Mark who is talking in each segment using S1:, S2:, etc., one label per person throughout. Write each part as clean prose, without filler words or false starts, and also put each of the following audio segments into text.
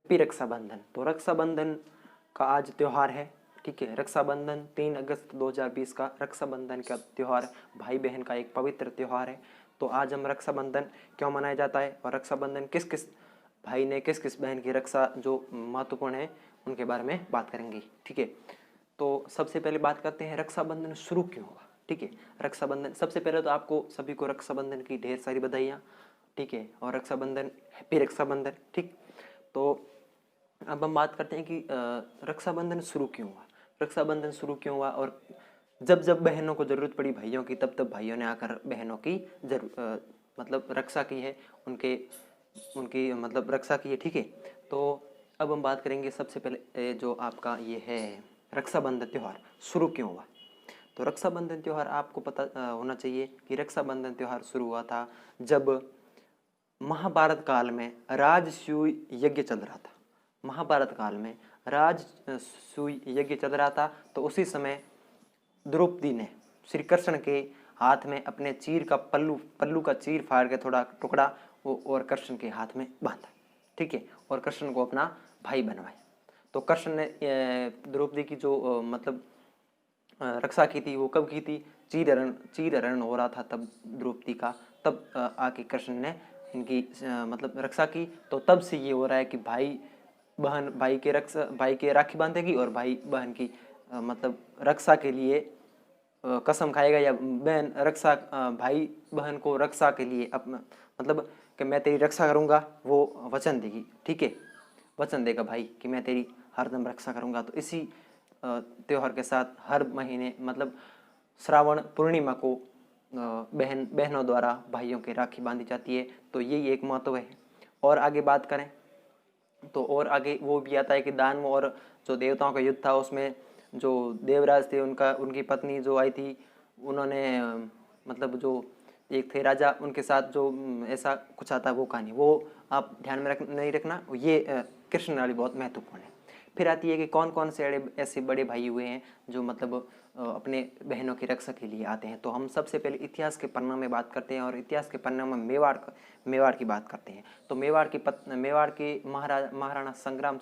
S1: Happy Rakshabandhan. तो रक्षाबंधन का आज त्यौहार है, ठीक है। रक्षाबंधन 3 अगस्त 2020 का रक्षाबंधन का त्यौहार भाई बहन का एक पवित्र त्यौहार है। तो आज हम रक्षाबंधन क्यों मनाया जाता है और रक्षाबंधन किस किस भाई ने किस किस बहन की रक्षा जो महत्वपूर्ण है उनके बारे में बात करेंगे, ठीक है। तो सबसे पहले बात करते हैं रक्षाबंधन शुरू क्यों हुआ, ठीक है। रक्षाबंधन, सबसे पहले तो आपको सभी को रक्षाबंधन की ढेर सारी बधाइयाँ, ठीक है, और रक्षाबंधन, हैप्पी रक्षाबंधन, ठीक। तो अब हम बात करते हैं कि रक्षाबंधन शुरू क्यों हुआ। रक्षाबंधन शुरू क्यों हुआ और जब जब बहनों को ज़रूरत पड़ी भाइयों की, तब तब भाइयों ने आकर बहनों की मतलब रक्षा की है, उनकी मतलब रक्षा की है, ठीक है। तो अब हम बात करेंगे सबसे पहले जो आपका ये है रक्षाबंधन त्यौहार शुरू क्यों हुआ। तो रक्षाबंधन त्यौहार आपको पता होना चाहिए कि रक्षाबंधन त्यौहार शुरू हुआ था जब महाभारत काल में राजसूय यज्ञ चल रहा था। महाभारत काल में राजसूय यज्ञ चल रहा था, तो उसी समय द्रौपदी ने श्री कृष्ण के हाथ में अपने चीर का पल्लू का चीर फाड़ के थोड़ा टुकड़ा और कृष्ण के हाथ में बांधा, ठीक है, और कृष्ण को अपना भाई बनवाया। तो कृष्ण ने द्रौपदी की जो मतलब रक्षा की थी वो कब की थी, चीर हरण हो रहा था तब द्रौपदी का, तब आके कृष्ण ने इनकी मतलब रक्षा की। तो तब से ये हो रहा है कि भाई बहन भाई के राखी बांधेगी और भाई बहन की मतलब रक्षा के लिए कसम खाएगा, या बहन रक्षा भाई बहन को रक्षा के लिए अपना मतलब कि मैं तेरी रक्षा करूँगा, वो वचन देगी, ठीक है, वचन देगा भाई कि मैं तेरी हरदम रक्षा करूँगा। तो इसी त्यौहार के साथ हर महीने मतलब श्रावण पूर्णिमा को बहनों द्वारा भाइयों की राखी बांधी जाती है। तो यही एक महत्व है। और आगे बात करें तो और आगे वो भी आता है कि दानवों और जो देवताओं का युद्ध था, उसमें जो देवराज थे उनकी पत्नी जो आई थी, उन्होंने मतलब जो एक थे राजा, उनके साथ जो ऐसा कुछ आता है वो कहानी, वो आप ध्यान में नहीं रखना, ये कृष्ण वाली बहुत महत्वपूर्ण है। फिर आती है कि कौन कौन से ऐसे बड़े भाई हुए हैं जो मतलब अपने बहनों की रक्षा के लिए आते हैं। तो हम सबसे पहले इतिहास के पन्ना में बात करते हैं और इतिहास के पन्ना में मेवाड़ की बात करते हैं। तो मेवाड़ के महाराणा संग्राम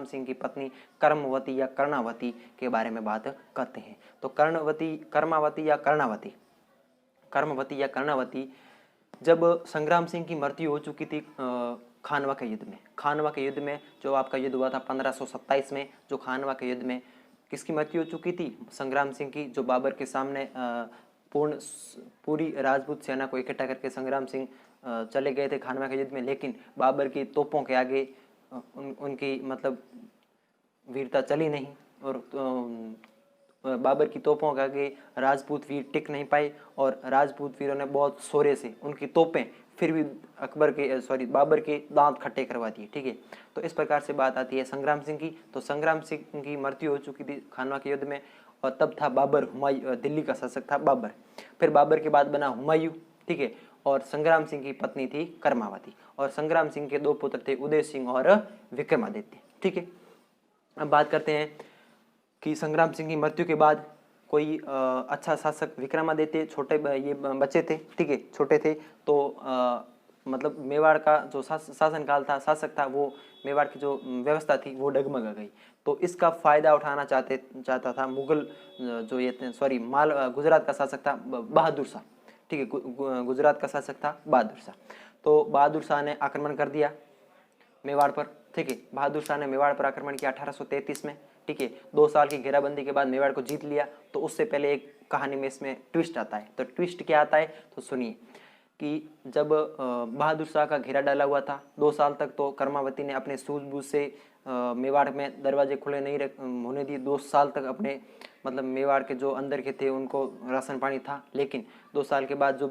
S1: सिंह की पत्नी कर्मवती या कर्णावती के बारे में बात करते हैं। तो कर्मावती या कर्णावती जब संग्राम सिंह की मृत्यु हो चुकी थी खानवा के युद्ध में जो आपका युद्ध हुआ था 1527 में, जो खानवा के युद्ध में किसकी मृत्यु हो चुकी थी, संग्राम सिंह की, जो बाबर के सामने पूरी राजपूत सेना को इकट्ठा करके संग्राम सिंह चले गए थे खानवा के युद्ध में, लेकिन बाबर की तोपों के आगे उनकी मतलब वीरता चली नहीं और बाबर की तोपों के आगे राजपूत वीर टिक नहीं पाए और राजपूत वीरों ने बहुत शौर्य से उनकी तोपें फिर भी बाबर के दांत खट्टे करवा दिए, ठीक है। तो इस प्रकार से बात आती है संग्राम सिंह की। तो संग्राम सिंह की मृत्यु हो चुकी थी खानवा के युद्ध में और तब था बाबर, दिल्ली का शासक था बाबर। फिर बाबर के बाद बना हुमायूं, ठीक है, और संग्राम सिंह की पत्नी थी कर्मावती और संग्राम सिंह के 2 पुत्र थे उदय सिंह और विक्रमादित्य, ठीक है। अब बात करते हैं कि संग्राम सिंह की मृत्यु के बाद कोई अच्छा शासक विक्रमादित्य, छोटे ये बच्चे थे, ठीक है, छोटे थे, तो मतलब मेवाड़ का जो शासनकाल था, शासक था, वो मेवाड़ की जो व्यवस्था थी वो डगमगा गई। तो इसका फायदा उठाना चाहता था मुगल जो ये गुजरात का शासक था बहादुर शाह, ठीक है, गुजरात का शासक था बहादुर शाह। तो बहादुर शाह ने आक्रमण कर दिया मेवाड़ पर, ठीक है, बहादुर शाह ने मेवाड़ पर आक्रमण किया 1833 में, ठीक है। 2 साल की घेराबंदी के बाद मेवाड़ को जीत लिया। तो उससे पहले एक कहानी में इसमें ट्विस्ट आता है। तो ट्विस्ट क्या आता है तो सुनिए कि जब बहादुर शाह का घेरा डाला हुआ था 2 साल तक, तो कर्मावती ने अपने सूझबूझ से मेवाड़ में दरवाजे खुले नहीं होने दिए। 2 साल तक अपने मतलब मेवाड़ के जो अंदर के थे उनको राशन पानी था, लेकिन 2 साल के बाद जो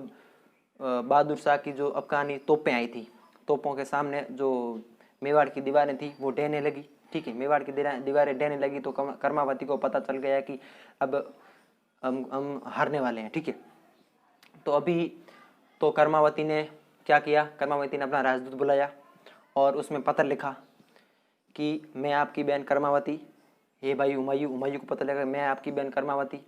S1: बहादुर शाह की जो अफगानी तोपें आई थी, तोपों के सामने जो मेवाड़ की दीवारें थी वो ढहने लगी, ठीक है, मेवाड़ की दीवारें ढहने लगी। तो कर्मावती को पता चल गया कि अब हम हारने वाले हैं, ठीक है। तो अभी तो कर्मावती ने क्या किया, कर्मावती ने अपना राजदूत बुलाया और उसमें पत्र लिखा कि मैं आपकी बहन कर्मावती, ये भाई हुमायूं को पता लगा मैं आपकी बहन कर्मावती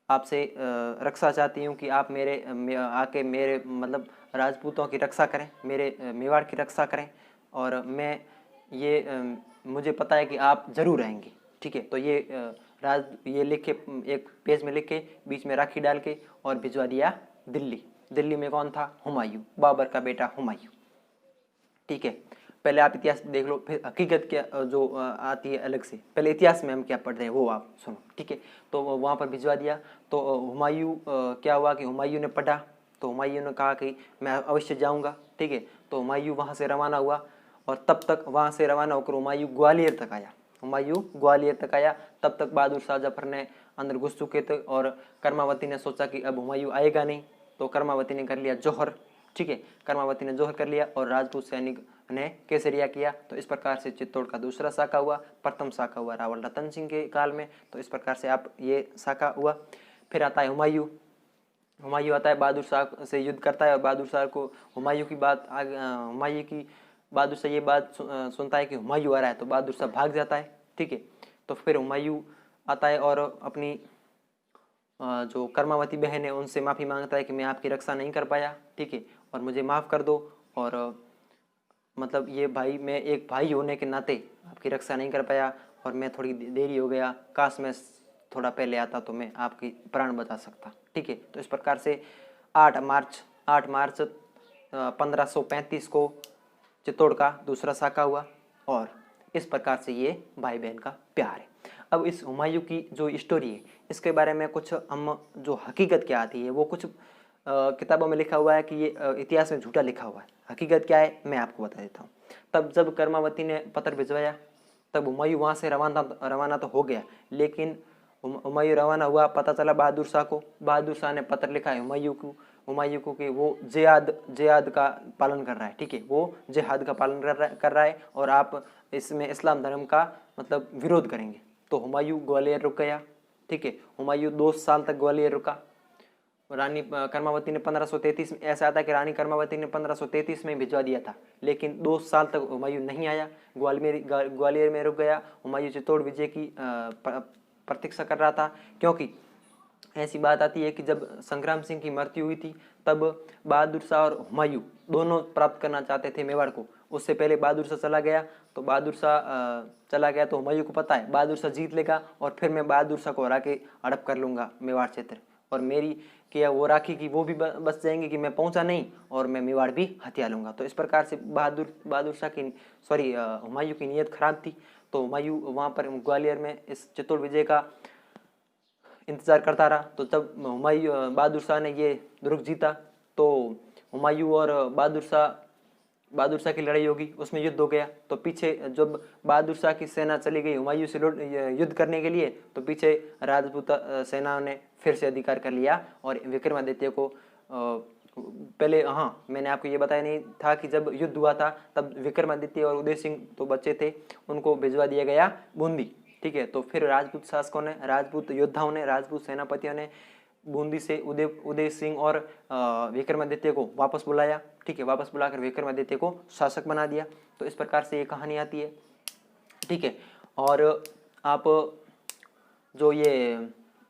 S1: आपसे रक्षा चाहती हूँ कि आप आके मेरे मतलब राजपूतों की रक्षा करें, मेरे मेवाड़ की रक्षा करें, और मैं ये मुझे पता है कि आप जरूर आएंगे, ठीक है। तो ये ये लिख के एक पेज में लिख के बीच में राखी डाल के और भिजवा दिया दिल्ली। दिल्ली में कौन था? हुमायूं, बाबर का बेटा हुमायूं, ठीक है। पहले आप इतिहास देख लो, फिर हकीकत क्या जो आती है अलग से। पहले इतिहास में हम क्या पढ़ रहे हैं वो आप सुनो, ठीक है। तो वहाँ पर भिजवा दिया। तो हुमायूं क्या हुआ कि हुमायूं ने पढ़ा, तो हुमायूं ने कहा कि मैं अवश्य जाऊँगा, ठीक है। तो हुमायूं वहाँ से रवाना हुआ और तब तक वहाँ से रवाना होकर हुमायूं ग्वालियर तक आया। हुमायूं ग्वालियर तक आया, तब तक बहादुर शाह जफर ने अंदर घुस चुके थे और कर्मावती ने सोचा कि अब हुमायूं आएगा नहीं, तो कर्मावती ने कर लिया जौहर, ठीक है। कर्मावती ने जौहर कर लिया और राजपूत सैनिक ने केसरिया किया। तो इस प्रकार से चित्तौड़ का दूसरा शाखा हुआ। प्रथम शाखा हुआ रावल रतन सिंह के काल में। तो इस प्रकार से आप ये शाखा हुआ। फिर आता है हुमायूं। हुमायूं आता है, बहादुर शाह से युद्ध करता है और बहादुर शाह को हुमायूं की बात हुमायूं की बहादुर शाह ये बात सुनता है कि हुमायूं आ रहा है, तो बहादुर शाह भाग जाता है, ठीक है। तो फिर हुमायूं आता है और अपनी जो कर्मावती बहन है उनसे माफ़ी मांगता है कि मैं आपकी रक्षा नहीं कर पाया, ठीक है, और मुझे माफ़ कर दो। और मतलब ये भाई, मैं एक भाई होने के नाते आपकी रक्षा नहीं कर पाया और मैं थोड़ी देरी हो गया, काश मैं थोड़ा पहले आता तो मैं आपकी प्राण बचा सकता, ठीक है। तो इस प्रकार से 8 मार्च 1535 को चित्तौड़ का दूसरा शाखा हुआ और इस प्रकार से ये भाई बहन का प्यार है। अब इस हुमायूं की जो स्टोरी है इसके बारे में कुछ हम जो हकीकत क्या आती है वो कुछ किताबों में लिखा हुआ है कि ये इतिहास में झूठा लिखा हुआ है। हकीकत क्या है मैं आपको बता देता हूँ। तब जब कर्मावती ने पत्र भिजवाया तब हुमायूं वहाँ से रवाना तो हो गया, लेकिन हुमायूं रवाना हुआ, पता चला बहादुर शाह को। बहादुर शाह ने पत्र लिखा है हुमायूं को कि वो जिहाद का पालन कर रहा है, ठीक है, वो जिहाद का पालन कर रहा है और आप इसमें इस्लाम धर्म का मतलब विरोध करेंगे। तो हुमायूं ग्वालियर रुक गया, ठीक है। हुमायूं 2 साल तक ग्वालियर रुका। रानी कर्मावती ने 1533 में, ऐसा आता है कि रानी कर्मावती ने 1533 में भिजवा दिया था, लेकिन 2 साल तक हुमायूं नहीं आया, ग्वालियर में रुक गया। हुमायूं चित्तौड़ विजय की प्रतीक्षा कर रहा था, क्योंकि ऐसी बात आती है कि जब संग्राम सिंह की मृत्यु हुई थी तब बहादुर शाह और हुमायूं दोनों प्राप्त करना चाहते थे मेवाड़ को। उससे पहले बहादुर शाह चला गया, तो बहादुर शाह चला गया तो हुमायूं को पता है बहादुर शाह जीत लेगा और फिर मैं बहादुर शाह को हरा के हड़प कर लूँगा मेवाड़ क्षेत्र, और मेरी किया वो राखी की वो भी बच जाएंगे कि मैं पहुंचा नहीं और मैं मेवाड़ भी हथिया लूँगा। तो इस प्रकार से बहादुर शाह की हुमायूं की नीयत खराब थी। तो हुमायूं वहाँ पर ग्वालियर में इस चित्तौड़ विजय का इंतजार करता रहा। तो जब बहादुर शाह ने ये दुर्ग जीता तो हुमायूं और बहादुर शाह की लड़ाई होगी, उसमें युद्ध हो गया। तो पीछे जब बहादुर शाह की सेना चली गई हुमायूं से युद्ध करने के लिए, तो पीछे राजपूत सेना ने फिर से अधिकार कर लिया और विक्रमादित्य को पहले, हाँ मैंने आपको ये बताया नहीं था कि जब युद्ध हुआ था तब विक्रमादित्य और उदय सिंह तो बच्चे थे, उनको भिजवा दिया गया बूंदी, ठीक है। तो फिर राजपूत शासकों ने, राजपूत योद्धाओं ने, राजपूत सेनापतियों ने बूंदी से उदय सिंह और विक्रमादित्य को वापस बुलाया, ठीक है। वापस बुलाकर विक्रमादित्य को शासक बना दिया। तो इस प्रकार से ये कहानी आती है, ठीक है। और आप जो ये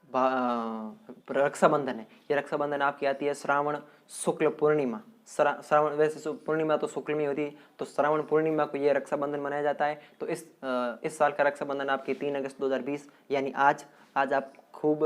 S1: रक्षाबंधन है, ये रक्षाबंधन आपकी आती है श्रावण शुक्ल पूर्णिमा। श्रावण, वैसे पूर्णिमा तो शुक्ल में होती है, तो श्रावण पूर्णिमा को ये रक्षाबंधन मनाया जाता है। तो इस साल का रक्षाबंधन आपकी 3 अगस्त 2020 यानी आज आप खूब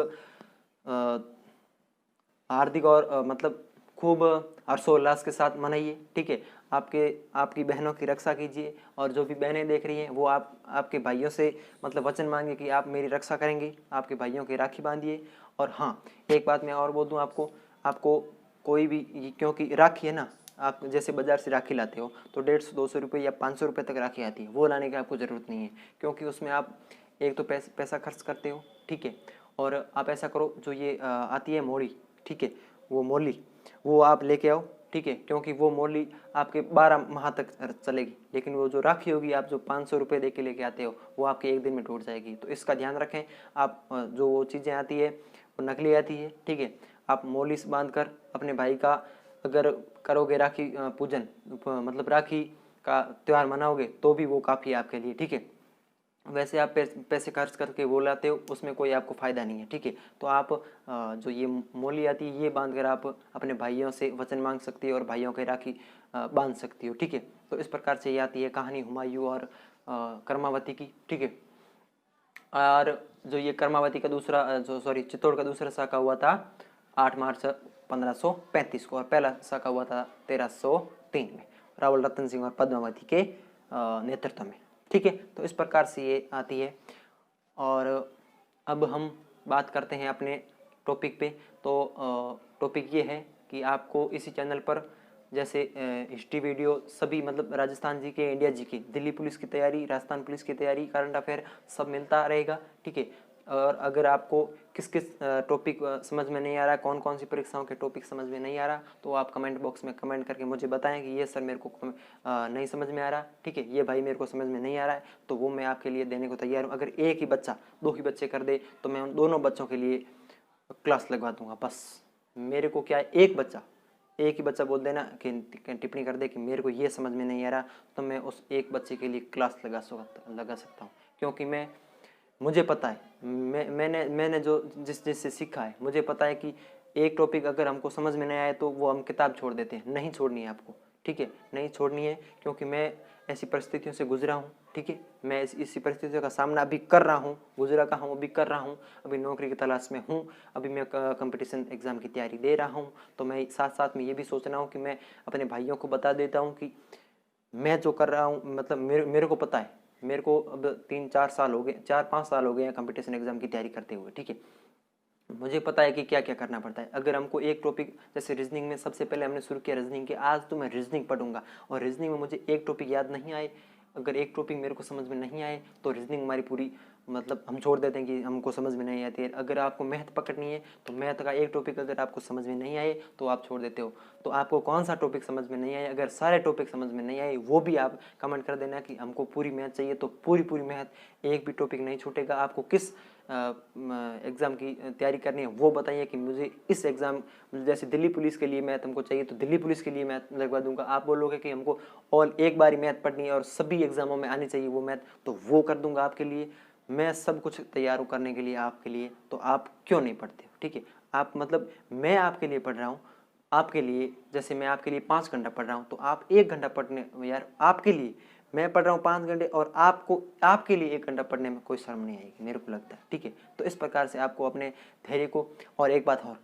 S1: हार्दिक और मतलब खूब हर्षोल्लास के साथ मनाइए, ठीक है। आपकी बहनों की रक्षा कीजिए और जो भी बहनें देख रही हैं वो आपके भाइयों से मतलब वचन मांगे कि आप मेरी रक्षा करेंगे, आपके भाइयों की राखी बांधिए। और हाँ, एक बात मैं और बोल दूँ आपको कोई भी, क्योंकि राखी है ना, आप जैसे बाजार से राखी लाते हो तो 150-200 रुपये या 500 रुपये तक राखी आती है, वो लाने की आपको ज़रूरत नहीं है, क्योंकि उसमें आप एक तो पैसा खर्च करते हो, ठीक है। और आप ऐसा करो, जो ये आती है मोली, ठीक है, वो मोली वो आप लेके आओ, ठीक है, क्योंकि वो मोली आपके 12 माह तक चलेगी, लेकिन वो जो राखी होगी आप जो 500 रुपये दे के लेके आते हो वो आपके एक दिन में टूट जाएगी। तो इसका ध्यान रखें। आप जो वो चीज़ें आती है वो नकली आती है, ठीक है। आप मोली से बांध कर अपने भाई का अगर करोगे राखी पूजन, मतलब राखी का त्यौहार मनाओगे तो भी वो काफ़ी है आपके लिए, ठीक है। वैसे आप पैसे खर्च करके वो लाते हो उसमें कोई आपको फ़ायदा नहीं है, ठीक है। तो आप जो ये मोली आती है ये बांध कर आप अपने भाइयों से वचन मांग सकती हो और भाइयों के राखी बांध सकती हो, ठीक है। तो इस प्रकार से ये आती है कहानी हुमायूं और कर्मावती की, ठीक है। और जो ये कर्मावती का दूसरा चित्तौड़ का दूसरा शाखा हुआ था 8 मार्च 1535 को, और पहला शाखा हुआ था 1303 में रावल रतन सिंह और पद्मावती के नेतृत्व में, ठीक है। तो इस प्रकार से ये आती है। और अब हम बात करते हैं अपने टॉपिक पे। तो टॉपिक ये है कि आपको इसी चैनल पर जैसे हिस्ट्री वीडियो सभी, मतलब राजस्थान जी के, इंडिया जी के, दिल्ली पुलिस की तैयारी, राजस्थान पुलिस की तैयारी, करंट अफेयर सब मिलता रहेगा, ठीक है। और अगर आपको किस किस टॉपिक समझ में नहीं आ रहा, कौन कौन सी परीक्षाओं के टॉपिक समझ में नहीं आ रहा, तो आप कमेंट बॉक्स में कमेंट करके मुझे बताएं कि ये सर मेरे को नहीं समझ में आ रहा, ठीक है, ये भाई मेरे को समझ में नहीं आ रहा है, तो वो मैं आपके लिए देने को तैयार हूँ। अगर एक ही बच्चा, 2 ही बच्चे कर दे तो मैं उन दोनों बच्चों के लिए क्लास लगवा दूंगा। बस मेरे को क्या है, एक ही बच्चा बोल देना कि टिप्पणी कर दे कि मेरे को ये समझ में नहीं आ रहा, तो मैं उस एक बच्चे के लिए क्लास लगा सकता हूँ। क्योंकि मुझे पता है, मैंने जो जिससे सीखा है, मुझे पता है कि एक टॉपिक अगर हमको समझ में नहीं आए तो वो हम किताब छोड़ देते हैं। नहीं छोड़नी है आपको, ठीक है, नहीं छोड़नी है, क्योंकि मैं ऐसी परिस्थितियों से गुजरा हूँ, ठीक है। मैं इसी परिस्थितियों का सामना अभी कर रहा हूँ, गुजरा का हूँ, अभी कर रहा हूँ, अभी नौकरी की तलाश में हूँ, अभी मैं कंपटीशन एग्जाम की तैयारी दे रहा हूँ। तो मैं साथ साथ में ये भी सोच रहा हूँ कि मैं अपने भाइयों को बता देता हूँ कि मैं जो कर रहा हूँ, मतलब मेरे को पता है, मेरे को अब 3-4 साल हो गए, 4-5 साल हो गए हैं कंपटीशन एग्जाम की तैयारी करते हुए, ठीक है। मुझे पता है कि क्या क्या करना पड़ता है। अगर हमको एक टॉपिक, जैसे रीजनिंग में सबसे पहले हमने शुरू किया रीजनिंग के, आज तो मैं रीजनिंग पढ़ूंगा, और रीजनिंग में मुझे एक टॉपिक याद नहीं आए, अगर एक टॉपिक मेरे को समझ में नहीं आए तो रीजनिंग हमारी पूरी, मतलब हम छोड़ देते हैं कि हमको समझ में नहीं आती है। अगर आपको मैथ पकड़नी है तो मैथ का एक टॉपिक अगर आपको समझ में नहीं आए तो आप छोड़ देते हो। तो आपको कौन सा टॉपिक समझ में नहीं आए, अगर सारे टॉपिक समझ में नहीं आए वो भी आप कमेंट कर देना कि हमको पूरी मैथ चाहिए, तो पूरी मैथ, एक भी टॉपिक नहीं छूटेगा। आपको किस एग्ज़ाम की तैयारी करनी है वो बताइए कि मुझे इस एग्ज़ाम, जैसे दिल्ली पुलिस के लिए मैथ हमको चाहिए तो दिल्ली पुलिस के लिए मैथ लगवा दूंगा। आप बोलोगे कि हमको और एक बार ही मैथ पढ़नी है और सभी एग्जामों में आनी चाहिए वो मैथ, तो वो कर दूंगा आपके लिए। मैं सब कुछ तैयार करने के लिए आपके लिए, तो आप क्यों नहीं पढ़ते हो, ठीक है। आप, मतलब मैं आपके लिए पढ़ रहा हूँ, आपके लिए, जैसे मैं आपके लिए 5 घंटा पढ़ रहा हूँ, तो आप 1 घंटा पढ़ने, यार आपके लिए मैं पढ़ रहा हूँ 5 घंटे, और आपको आपके लिए 1 घंटा पढ़ने में कोई शर्म नहीं आएगी, मेरे को लगता है, ठीक है। तो इस प्रकार से आपको अपने धैर्य को, और एक बात और,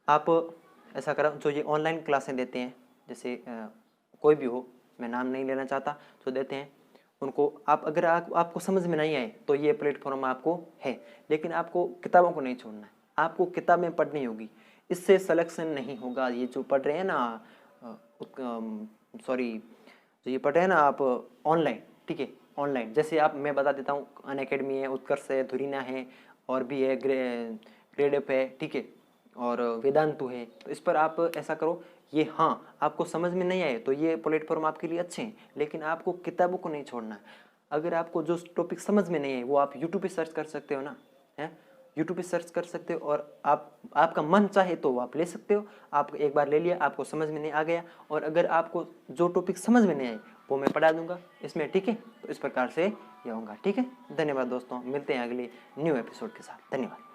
S1: आप ऐसा करो, जो ये ऑनलाइन क्लासें देते हैं, जैसे कोई भी हो, मैं नाम नहीं लेना चाहता, जो देते हैं उनको आप, अगर आपको समझ में नहीं आए तो ये प्लेटफॉर्म आपको है, लेकिन आपको किताबों को नहीं छोड़ना है, आपको किताबें पढ़नी होगी, इससे सिलेक्शन नहीं होगा। ये जो पढ़ रहे हैं ना, सॉरी, जो ये पढ़ रहे हैं ना आप ऑनलाइन, ठीक है, ऑनलाइन, जैसे आप, मैं बता देता हूँ, अनअकैडमी है, उत्कर्ष है, धुरीना है, और भी है, ग्रेडअप है, ठीक है, और वेदांतु है। तो इस पर आप ऐसा करो, ये, हाँ, आपको समझ में नहीं आए तो ये प्लेटफॉर्म आपके लिए अच्छे हैं, लेकिन आपको किताबों को नहीं छोड़ना है। अगर आपको जो टॉपिक समझ में नहीं है वो आप यूट्यूब पे सर्च कर सकते हो ना, है, यूट्यूब पे सर्च कर सकते हो, और आपका मन चाहे तो वो आप ले सकते हो। आप एक बार ले लिया, आपको समझ में नहीं आ गया, और अगर आपको जो टॉपिक समझ में नहीं आए वो मैं पढ़ा दूंगा इसमें, ठीक है। तो इस प्रकार से ये होगा, ठीक है। धन्यवाद दोस्तों, मिलते हैं अगले न्यू एपिसोड के साथ, धन्यवाद।